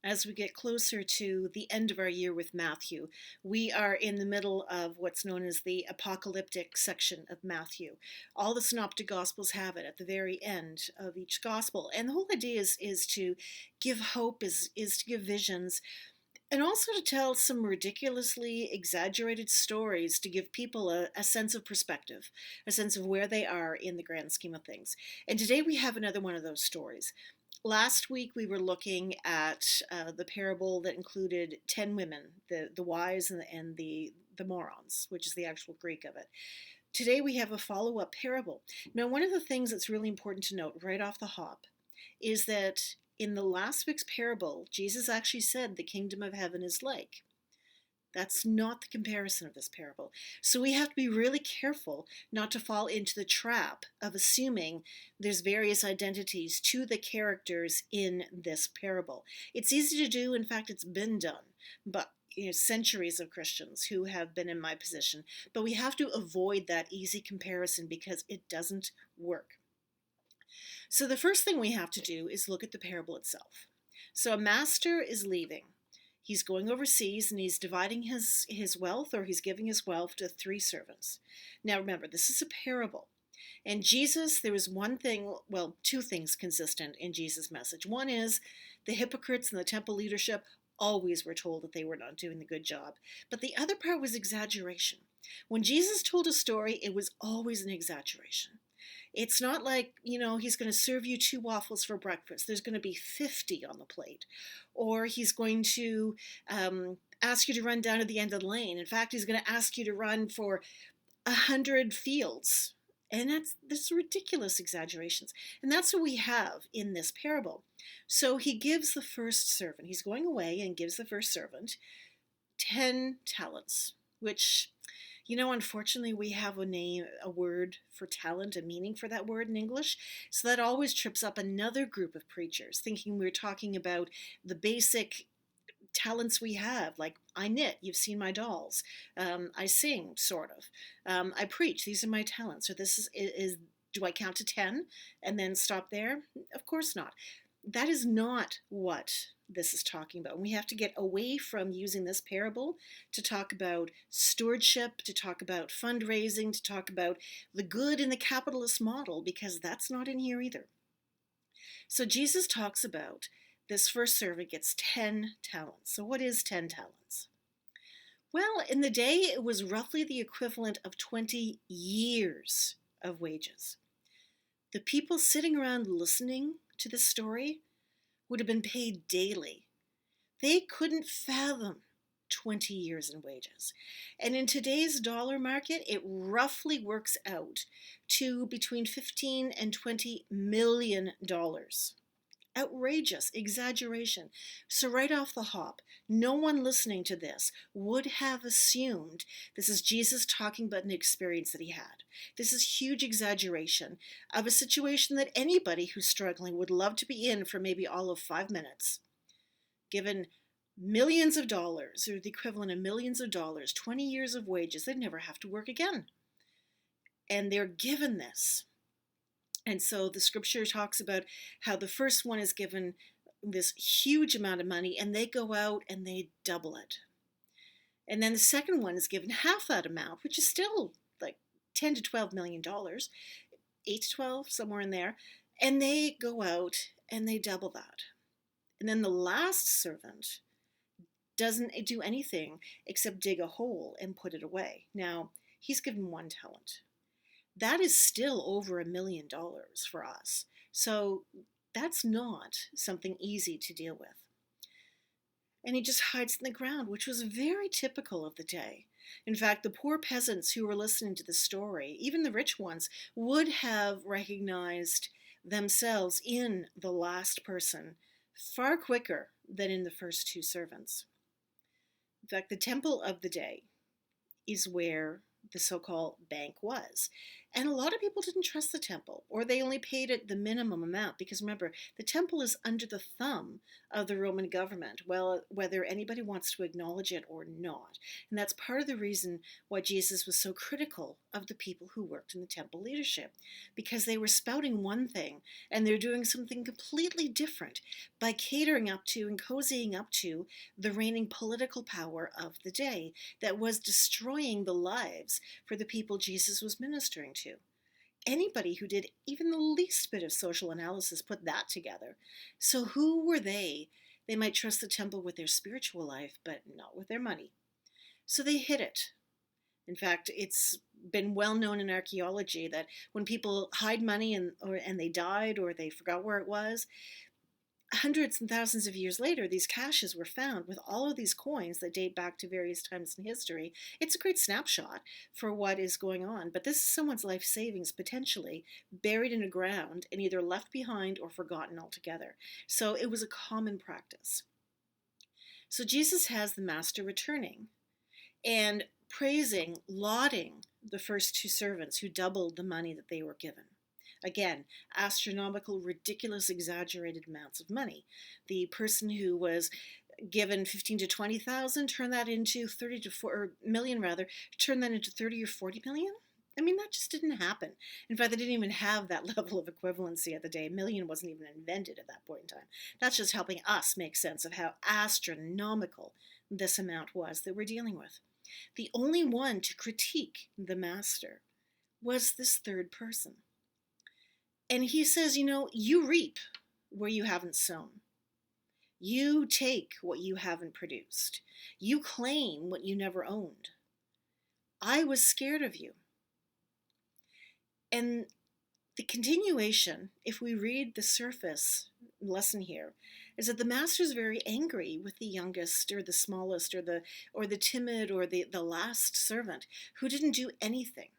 as we get closer to the end of our year with Matthew. We are in the middle of what's known as the apocalyptic section of Matthew. All the synoptic gospels have it at the very end of each gospel. And the whole idea is to give hope, is to give visions, and also to tell some ridiculously exaggerated stories to give people a sense of perspective, a sense of where they are in the grand scheme of things. And today we have another one of those stories. Last week we were looking at the parable that included 10 women, the wise and the morons, which is the actual Greek of it. Today we have a follow-up parable. Now, one of the things that's really important to note right off the hop is that in the last week's parable, Jesus actually said the kingdom of heaven is like. That's not the comparison of this parable. So we have to be really careful not to fall into the trap of assuming there's various identities to the characters in this parable. It's easy to do. In fact, it's been done. But centuries of Christians who have been in my position. But we have to avoid that easy comparison because it doesn't work. So the first thing we have to do is look at the parable itself. So a master is leaving. He's going overseas and he's dividing his wealth, or he's giving his wealth to 3 servants. Now remember, this is a parable. And Jesus, there was one thing, well, 2 things consistent in Jesus' message. One is the hypocrites and the temple leadership always were told that they were not doing the good job. But the other part was exaggeration. When Jesus told a story, it was always an exaggeration. It's not like, he's going to serve you 2 waffles for breakfast. There's going to be 50 on the plate. Or he's going to ask you to run down to the end of the lane. In fact, he's going to ask you to run for 100 fields. And that's ridiculous exaggerations. And that's what we have in this parable. So he gives the first servant, he's going away and gives the first servant 10 talents, which, unfortunately, we have a word for talent, a meaning for that word in English. So that always trips up another group of preachers, thinking we're talking about the basic talents we have, like I knit, you've seen my dolls, I sing, sort of, I preach, these are my talents. So this is do I count to 10 and then stop there? Of course not. That is not what this is talking about. And we have to get away from using this parable to talk about stewardship, to talk about fundraising, to talk about the good in the capitalist model, because that's not in here either. So Jesus talks about this first servant gets 10 talents. So what is 10 talents? Well, in the day, it was roughly the equivalent of 20 years of wages. The people sitting around listening to this story would have been paid daily. They couldn't fathom 20 years in wages. And in today's dollar market, it roughly works out to between $15 and $20 million. Outrageous exaggeration. So right off the hop, no one listening to this would have assumed this is Jesus talking about an experience that he had. This is huge exaggeration of a situation that anybody who's struggling would love to be in for maybe all of 5 minutes. Given millions of dollars, or the equivalent of millions of dollars, 20 years of wages, they'd never have to work again. And they're given this. And so the scripture talks about how the first one is given this huge amount of money and they go out and they double it. And then the second one is given half that amount, which is still like $10 to $12 million, 8 to 12, somewhere in there. And they go out and they double that. And then the last servant doesn't do anything except dig a hole and put it away. Now, he's given 1 talent. That is still over $1 million for us. So that's not something easy to deal with. And he just hides in the ground, which was very typical of the day. In fact, the poor peasants who were listening to the story, even the rich ones, would have recognized themselves in the last person far quicker than in the first 2 servants. In fact, the temple of the day is where the so-called bank was. And a lot of people didn't trust the temple, or they only paid it the minimum amount, because remember, the temple is under the thumb of the Roman government, well, whether anybody wants to acknowledge it or not. And that's part of the reason why Jesus was so critical of the people who worked in the temple leadership, because they were spouting one thing and they're doing something completely different by catering up to and cozying up to the reigning political power of the day that was destroying the lives for the people Jesus was ministering to. Anybody who did even the least bit of social analysis put that together. So who were they? They might trust the temple with their spiritual life, but not with their money. So they hid it. In fact, it's been well known in archaeology that when people hide money and they died or they forgot where it was, hundreds and thousands of years later, these caches were found with all of these coins that date back to various times in history. It's a great snapshot for what is going on, but this is someone's life savings potentially buried in the ground and either left behind or forgotten altogether. So it was a common practice. So Jesus has the master returning and praising, lauding the first two servants who doubled the money that they were given. Again, astronomical, ridiculous, exaggerated amounts of money. The person who was given 15 to 20,000 turned that into 30 to 4 or million rather, turned that into 30 or 40 million. I mean, that just didn't happen. In fact, they didn't even have that level of equivalency at the day. A million wasn't even invented at that point in time. That's just helping us make sense of how astronomical this amount was that we're dealing with. The only one to critique the master was this third person. And he says, you reap where you haven't sown. You take what you haven't produced. You claim what you never owned. I was scared of you. And the continuation, if we read the surface lesson here, is that the master's very angry with the youngest or the smallest or the timid or the last servant who didn't do anything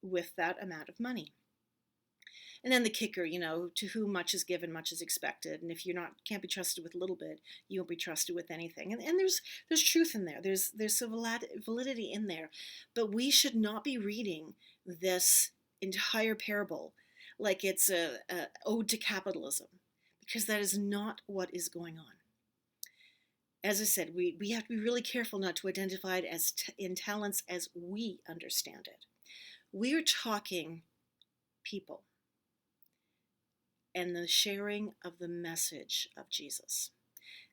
with that amount of money. And then the kicker, to whom much is given, much is expected. And if can't be trusted with a little bit, you won't be trusted with anything. And there's truth in there. There's some validity in there. But we should not be reading this entire parable like it's a ode to capitalism, because that is not what is going on. As I said, we have to be really careful not to identify it as in talents as we understand it. We are talking people and the sharing of the message of Jesus.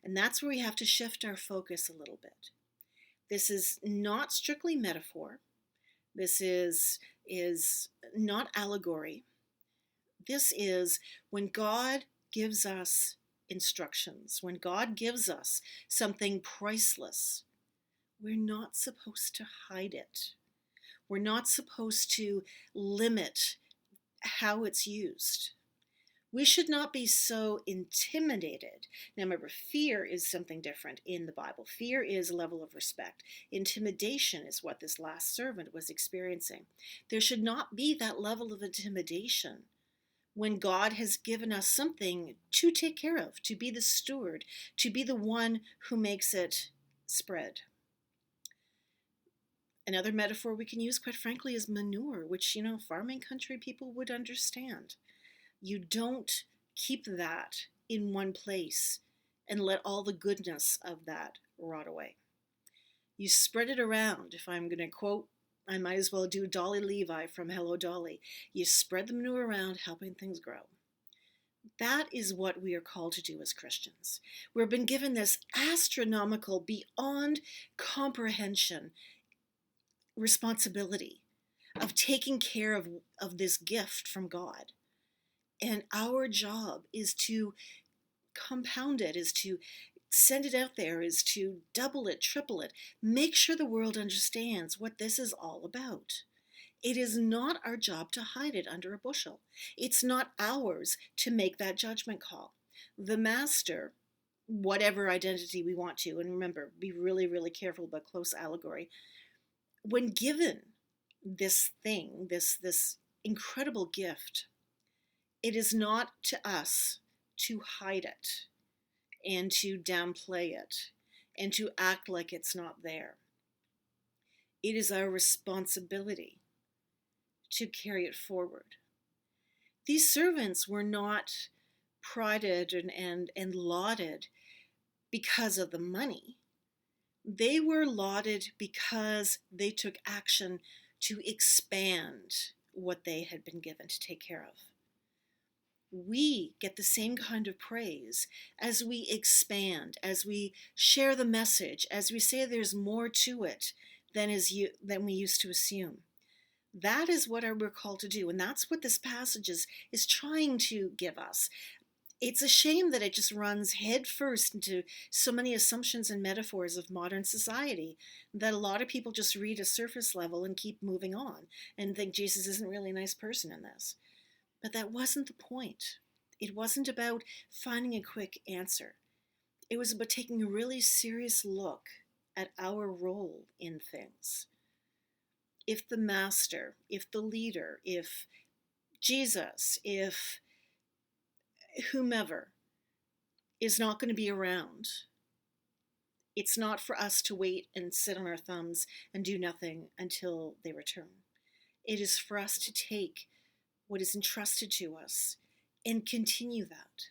And that's where we have to shift our focus a little bit. This is not strictly metaphor. This is not allegory. This is when God gives us instructions, when God gives us something priceless, we're not supposed to hide it. We're not supposed to limit how it's used. We should not be so intimidated. Now remember, fear is something different in the Bible. Fear is a level of respect. Intimidation is what this last servant was experiencing. There should not be that level of intimidation when God has given us something to take care of, to be the steward, to be the one who makes it spread. Another metaphor we can use, quite frankly, is manure, which, farming country people would understand. You don't keep that in one place and let all the goodness of that rot away. You spread it around. If I'm going to quote, I might as well do Dolly Levi from Hello Dolly. You spread the manure around, helping things grow. That is what we are called to do as Christians. We've been given this astronomical, beyond comprehension responsibility of taking care of this gift from God. And our job is to compound it, is to send it out there, is to double it, triple it, make sure the world understands what this is all about. It is not our job to hide it under a bushel. It's not ours to make that judgment call. The master, whatever identity we want to, and remember, be really, really careful about close allegory, when given this thing, this incredible gift, it is not to us to hide it and to downplay it and to act like it's not there. It is our responsibility to carry it forward. These servants were not prided and lauded because of the money. They were lauded because they took action to expand what they had been given to take care of. We get the same kind of praise as we expand, as we share the message, as we say there's more to it than we used to assume. That is what we're called to do, and that's what this passage is trying to give us. It's a shame that it just runs headfirst into so many assumptions and metaphors of modern society that a lot of people just read a surface level and keep moving on and think Jesus isn't really a nice person in this. But that wasn't the point. It wasn't about finding a quick answer. It was about taking a really serious look at our role in things. If the master, if the leader, if Jesus, if whomever is not going to be around, it's not for us to wait and sit on our thumbs and do nothing until they return. It is for us to take what is entrusted to us and continue that.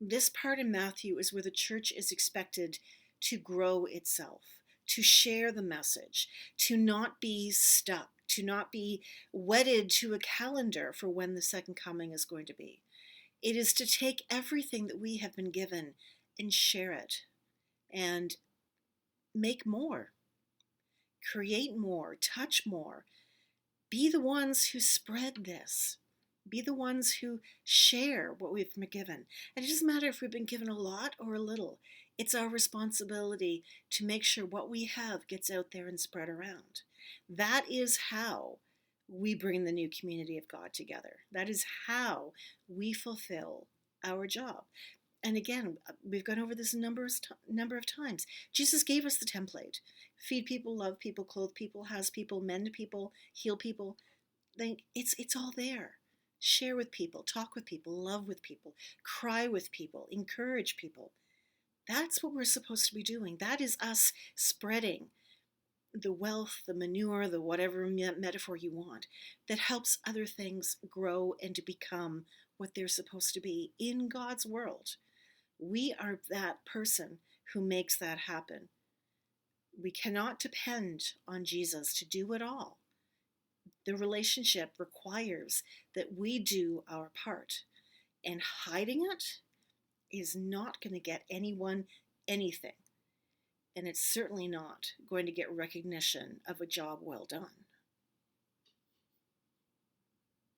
This part in Matthew is where the church is expected to grow itself, to share the message, to not be stuck, to not be wedded to a calendar for when the second coming is going to be. It is to take everything that we have been given and share it and make more, create more, touch more. Be the ones who spread this. Be the ones who share what we've been given. And it doesn't matter if we've been given a lot or a little. It's our responsibility to make sure what we have gets out there and spread around. That is how we bring the new community of God together. That is how we fulfill our job. And again, we've gone over this a number of times. Jesus gave us the template. Feed people, love people, clothe people, house people, mend people, heal people. It's all there. Share with people, talk with people, love with people, cry with people, encourage people. That's what we're supposed to be doing. That is us spreading the wealth, the manure, the whatever metaphor you want, that helps other things grow and to become what they're supposed to be in God's world. We are that person who makes that happen. We cannot depend on Jesus to do it all. The relationship requires that we do our part, and hiding it is not going to get anyone anything. And it's certainly not going to get recognition of a job well done.